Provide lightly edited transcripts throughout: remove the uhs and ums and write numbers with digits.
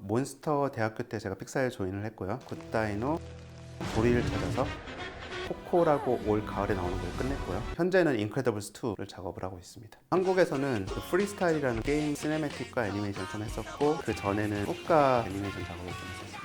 몬스터 대학교 때 제가 픽사에 조인을 했고요. 굿다이노, 도리를 찾아서, 코코라고 올 가을에 나오는 걸 끝냈고요. 현재는 인크레더블스 2를 작업을 하고 있습니다. 한국에서는 그 프리스타일이라는 게임 시네매틱과 애니메이션 좀 했었고, 그 전에는 국가 애니메이션 작업을 좀 했었습니다.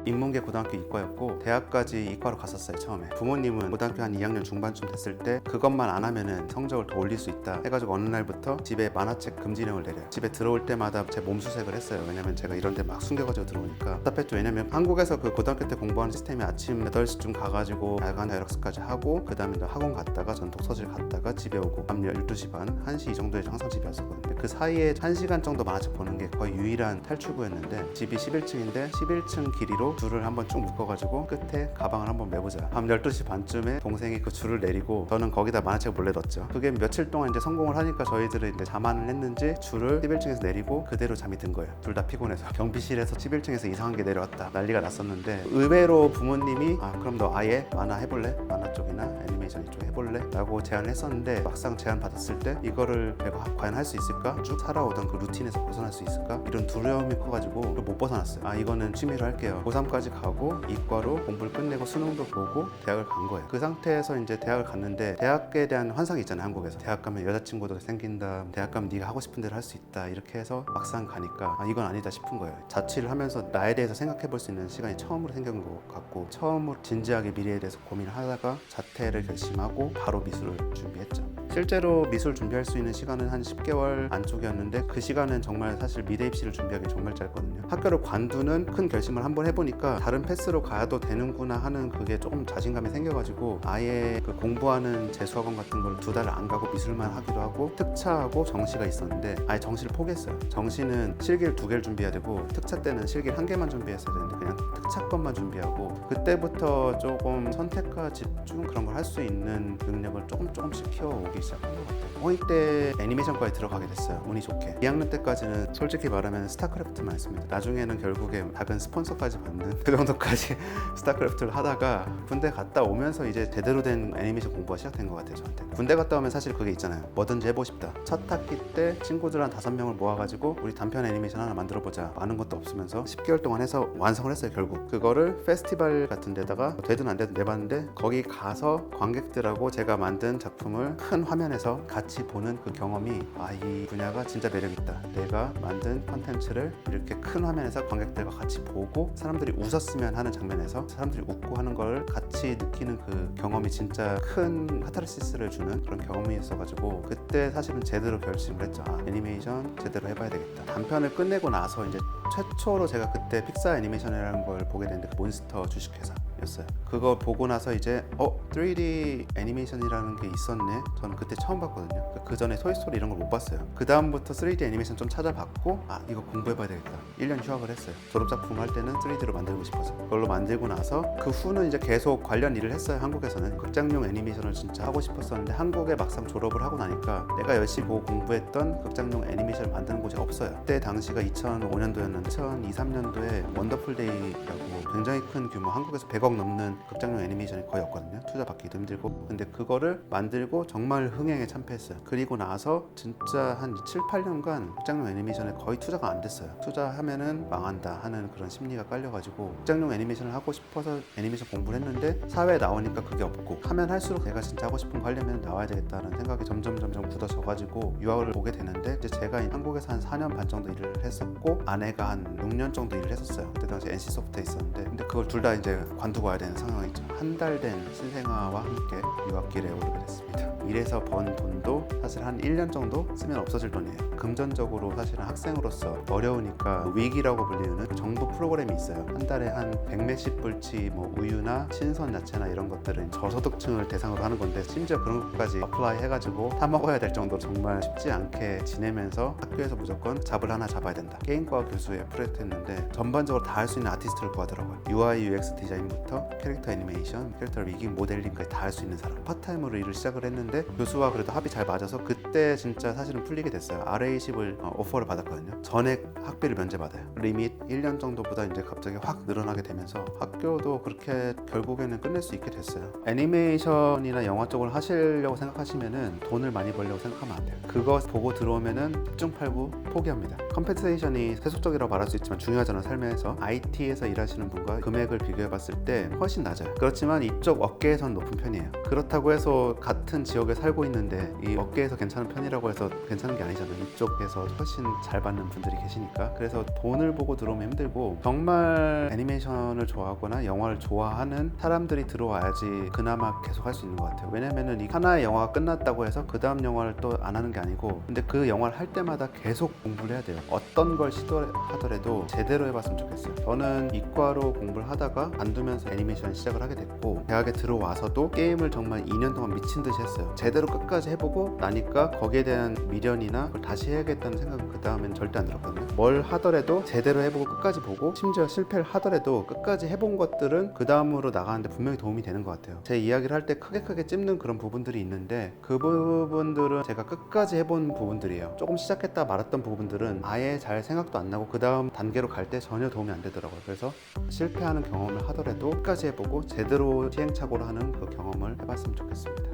인문계 고등학교 이과였고 대학까지 이과로 갔었어요. 처음에 부모님은 고등학교 한 2학년 중반쯤 됐을 때 그것만 안 하면은 성적을 더 올릴 수 있다 해가지고 어느 날부터 집에 만화책 금지령을 내려요. 집에 들어올 때마다 제 몸수색을 했어요. 왜냐면 제가 이런 데 막 숨겨가지고 들어오니까 답답했죠. 왜냐면 한국에서 그 고등학교 때 공부하는 시스템이 아침 8시쯤 가가지고 야간 자율학습까지 하고 그 다음에 학원 갔다가 전독서실 갔다가 집에 오고 밤 12시 반, 1시 이 정도에 항상 집에 왔었거든요. 그 사이에 1시간 정도 만화책 보는 게 거의 유일한 탈출구였는데 집이 11층인데 11층 길이로 줄을 한번 쭉 묶어가지고 끝에 가방을 한번 매보자. 밤 12시 반쯤에 동생이 그 줄을 내리고 저는 거기다 만화책을 몰래 넣었죠. 그게 며칠 동안 이제 성공을 하니까 저희들은 이제 자만을 했는지 줄을 11층에서 내리고 그대로 잠이 든 거예요. 둘 다 피곤해서 경비실에서 11층에서 이상한 게 내려왔다 난리가 났었는데 의외로 부모님이 그럼 너 아예 만화 해볼래? 만화 쪽이나 애니메이션 이쪽 해볼래? 라고 제안을 했었는데 막상 제안 받았을 때 이거를 내가 과연 할 수 있을까? 쭉 살아오던 그 루틴에서 벗어날 수 있을까? 이런 두려움이 커가지고 못 벗어났어요. 이거는 취미로 할게요. 고3까지 가고 이과로 공부를 끝내고 수능도 보고 대학을 간 거예요. 그 상태에서 이제 대학을 갔는데 대학에 대한 환상이 있잖아요. 한국에서 대학 가면 여자친구도 생긴다, 대학 가면 네가 하고 싶은 대로 할 수 있다, 이렇게 해서 막상 가니까 이건 아니다 싶은 거예요. 자취를 하면서 나에 대해서 생각해 볼 수 있는 시간이 처음으로 생긴 것 같고 처음으로 진지하게 미래에 대해서 고민을 하다가 자퇴를 결심하고 바로 미술을 준비했죠. 실제로 미술 준비할 수 있는 시간은 한 10개월 안쪽이었는데 그 시간은 정말 사실 미대 입시를 준비하기 정말 짧거든요. 학교를 관두는 큰 결심을 한번 해보니까 다른 패스로 가도 되는구나 하는 그게 조금 자신감이 생겨가지고 아예 그 공부하는 재수학원 같은 걸 2달을 안 가고 미술만 하기도 하고 특차하고 정시가 있었는데 아예 정시를 포기했어요. 정시는 실기를 2개를 준비해야 되고 특차 때는 실기를 1개만 준비했어야 되는데 그냥 특차 것만 준비하고 그때부터 조금 선택과 집중 그런 걸 할 수 있는 능력을 조금씩 키워오기 시작한 것 같아요. 고2 때 애니메이션과에 들어가게 됐어요. 운이 좋게. 2학년 때까지는 솔직히 말하면 스타크래프트만 했습니다. 나중에는 결국에 작은 스폰서까지 받는 그 정도까지 스타크래프트를 하다가 군대 갔다 오면서 이제 제대로 된 애니메이션 공부가 시작된 것 같아요. 저한테. 군대 갔다 오면 사실 그게 있잖아요. 뭐든지 해보고 싶다. 첫 학기 때 친구들 한 5명을 모아가지고 우리 단편 애니메이션 하나 만들어보자. 아는 것도 없으면서 10개월 동안 해서 완성을 했어요. 결국 그거를 페스티벌 같은 데다가 되든 안 되든 내봤는데 거기 가서 관객들하고 제가 만든 작품을 큰 화면에서 같이 보는 그 경험이 이 분야가 진짜 매력있다. 내가 만든 콘텐츠를 이렇게 큰 화면에서 관객들과 같이 보고 사람들이 웃었으면 하는 장면에서 사람들이 웃고 하는 걸 같이 느끼는 그 경험이 진짜 큰 카타르시스를 주는 그런 경험이었어가지고 그때 사실은 제대로 결심을 했죠. 애니메이션 제대로 해봐야 되겠다. 단편을 끝내고 나서 이제 최초로 제가 그때 픽사 애니메이션이라는 걸 보게 됐는데 그 몬스터 주식회사 였어요. 그거 보고 나서 이제 3D 애니메이션이라는 게 있었네. 저는 그때 처음 봤거든요. 그 전에 토이스토리 이런 걸 못 봤어요. 그 다음부터 3D 애니메이션 좀 찾아봤고 이거 공부해봐야 되겠다. 1년 휴학을 했어요. 졸업작품 할 때는 3D로 만들고 싶어서 그걸로 만들고 나서 그 후는 이제 계속 관련 일을 했어요. 한국에서는 극장용 애니메이션을 진짜 하고 싶었었는데 한국에 막상 졸업을 하고 나니까 내가 열심히 보고 공부했던 극장용 애니메이션을 만드는 곳이 없어요. 그때 당시가 2005년도였는데 2002, 3년도에 원더풀데이라고 굉장히 큰 규모 한국에서 100억 넘는 극장용 애니메이션이 거의 없거든요. 투자 받기도 힘들고. 근데 그거를 만들고 정말 흥행에 참패했어요. 그리고 나서 진짜 한 7, 8년간 극장용 애니메이션에 거의 투자가 안 됐어요. 투자하면은 망한다 하는 그런 심리가 깔려가지고 극장용 애니메이션을 하고 싶어서 애니메이션 공부를 했는데 사회에 나오니까 그게 없고 하면 할수록 내가 진짜 하고 싶은 거 하려면 나와야 되겠다는 생각이 점점 굳어져가지고 유학을 오게 되는데 이제 제가 한국에서 한 4년 반 정도 일을 했었고 아내가 한 6년 정도 일을 했었어요. 그때 당시 NC소프트에 있었는데 근데 그걸 둘 다 이제 관두고 와야 되는 상황이죠. 한 달 된 신생아와 함께 유학길에 오르게 됐습니다. 일해서 번 돈도 사실 한 1년 정도 쓰면 없어질 돈이에요. 금전적으로 사실은 학생으로서 어려우니까 위기라고 불리는 정부 프로그램이 있어요. 한 달에 한 100몇십 불치 뭐 우유나 신선 야채나 이런 것들은 저소득층을 대상으로 하는 건데 심지어 그런 것까지 어플라이 해가지고 사 먹어야 될 정도로 정말 쉽지 않게 지내면서 학교에서 무조건 잡을 하나 잡아야 된다. 게임과 교수의 프로젝트였는데 전반적으로 다 할 수 있는 아티스트를 구하더라고요. UI, UX 디자인부터 애니메이터, 캐릭터 애니메이션, 캐릭터 리깅, 모델링까지 다 할 수 있는 사람. 파트타임으로 일을 시작을 했는데 교수와 그래도 합이 잘 맞아서 그때 진짜 사실은 풀리게 됐어요. RA10을 오퍼를 받았거든요. 전액 학비를 면제받아요. 리밋 1년 정도보다 이제 갑자기 확 늘어나게 되면서 학교도 그렇게 결국에는 끝낼 수 있게 됐어요. 애니메이션이나 영화 쪽을 하시려고 생각하시면은 돈을 많이 벌려고 생각하면 안 돼요. 그거 보고 들어오면은 집중팔구 포기합니다. 컴펜세이션이 세속적이라고 말할 수 있지만 중요하잖아요. 삶에서 IT에서 일하시는 분과 금액을 비교해 봤을 때 훨씬 낮아요. 그렇지만 이쪽 업계에선 높은 편이에요. 그렇다고 해서 같은 지역에 살고 있는데 이 업계에서 괜찮은 편이라고 해서 괜찮은 게 아니잖아요. 이쪽에서 훨씬 잘 받는 분들이 계시니까. 그래서 돈을 보고 들어오면 힘들고 정말 애니메이션을 좋아하거나 영화를 좋아하는 사람들이 들어와야지 그나마 계속 할 수 있는 것 같아요. 왜냐면은 이 하나의 영화가 끝났다고 해서 그 다음 영화를 또 안 하는 게 아니고, 근데 그 영화를 할 때마다 계속 공부를 해야 돼요. 어떤 걸 시도하더라도 제대로 해봤으면 좋겠어요. 저는 이과로 공부를 하다가 관두면서 애니메이션 시작을 하게 됐고, 대학에 들어와서도 게임을 정말 2년 동안 미친 듯이 했어요. 제대로 끝까지 해보고 나니까 거기에 대한 미련이나 그걸 다시 해야겠다는 생각은 그 다음엔 절대 안 들었거든요. 뭘 하더라도 제대로 해보고 끝까지 보고, 심지어 실패를 하더라도 끝까지 해본 것들은 그 다음으로 나가는데 분명히 도움이 되는 것 같아요. 제 이야기를 할 때 크게 찝는 그런 부분들이 있는데 그 부분들은 제가 끝까지 해본 부분들이에요. 조금 시작했다 말았던 부분들은 아예 잘 생각도 안 나고 그 다음 단계로 갈 때 전혀 도움이 안 되더라고요. 그래서 실패하는 경험을 하더라도 끝까지 해보고 제대로 시행착오를 하는 그 경험을 해봤으면 좋겠습니다.